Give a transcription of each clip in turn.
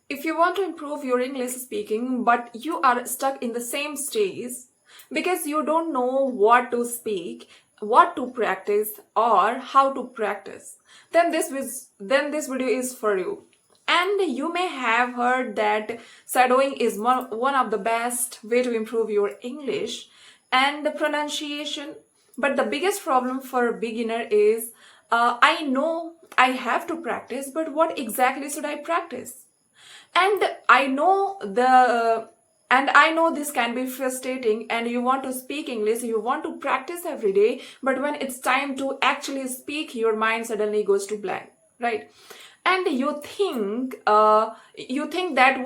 If you want to improve your English speaking, but you are stuck in the same stage because you don't know what to speak, what to practice, or how to practice, then this video is for you. And you may have heard that shadowing is one of the best way to improve your English and the pronunciation. But the biggest problem for a beginner is I know I have to practice, but what exactly should I practice? and i know the I know this can be frustrating, and you want to speak English, you want to practice every day, but when it's time to actually speak, your mind suddenly goes to blank, right? And you think that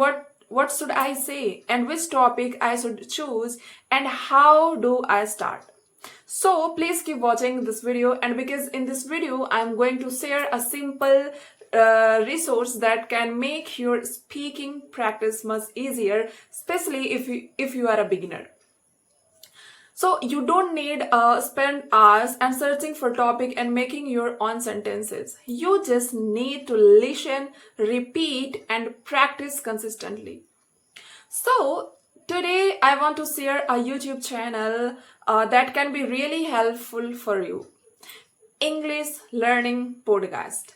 what should I say, and which topic I should choose, and how do I start? So please keep watching this video, and because in this video I'm going to share a simple resource that can make your speaking practice much easier, especially if you are a beginner. So you don't need spend hours and searching for topic and making your own sentences. You just need to listen, repeat, and practice consistently. So today I want to share a YouTube channel that can be really helpful for you. English Learning Podcast.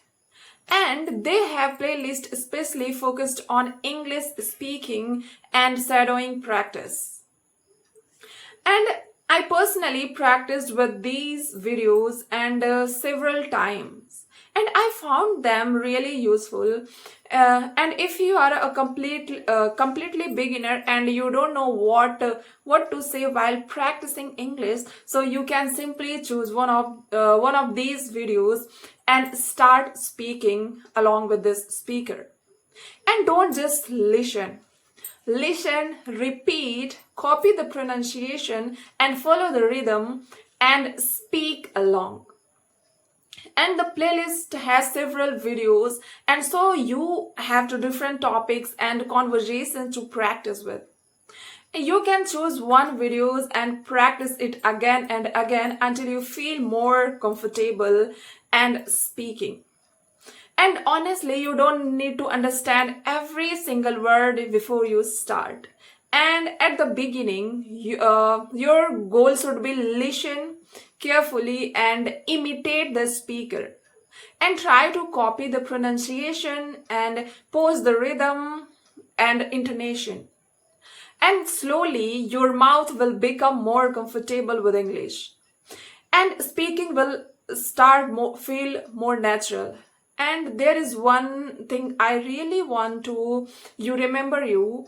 And they have playlist especially focused on English speaking and shadowing practice. And I personally practiced with these videos and several times, and I found them really useful. And if you are a completely beginner and you don't know what to say while practicing English, so you can simply choose one of these videos and start speaking along with this speaker. And don't just listen. Listen, repeat, copy the pronunciation, and follow the rhythm and speak along. And the playlist has several videos, and so you have two different topics and conversations to practice with. You can choose one videos and practice it again and again until you feel more comfortable and speaking. And honestly, you don't need to understand every single word before you start. And at the beginning, your goal should be listen carefully and imitate the speaker. And try to copy the pronunciation and pose the rhythm and intonation. And slowly, your mouth will become more comfortable with English. And speaking will feel more natural. And there is one thing I really want to you remember. You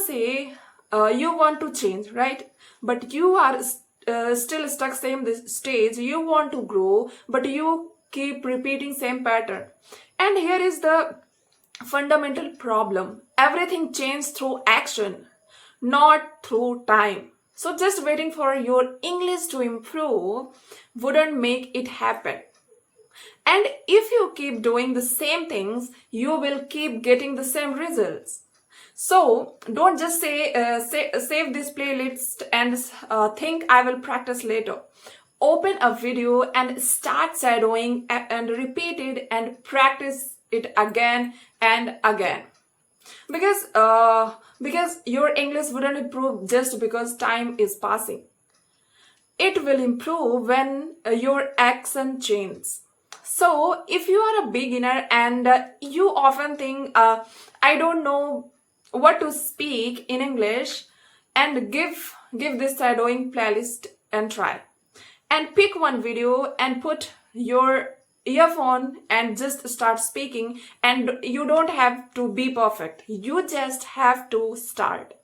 say you want to change, right? But you are still stuck same this stage. You want to grow, but you keep repeating same pattern. And here is the fundamental problem: everything changes through action, not through time. So just waiting for your English to improve wouldn't make it happen. And if you keep doing the same things, you will keep getting the same results. So don't just save this playlist and think I will practice later. Open a video and start shadowing and repeat it and practice it again and again. Because your English wouldn't improve just because time is passing. It will improve when your accent changes. So if you are a beginner and you often think I don't know what to speak in English, and give this shadowing playlist and try. And pick one video and put your earphone and just start speaking, and you don't have to be perfect, you just have to start.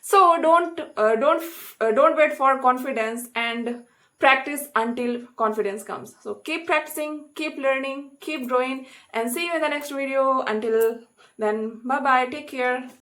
So don't wait for confidence, and practice until confidence comes. So keep practicing, keep learning, keep growing, and see you in the next video. Until then, bye bye, take care.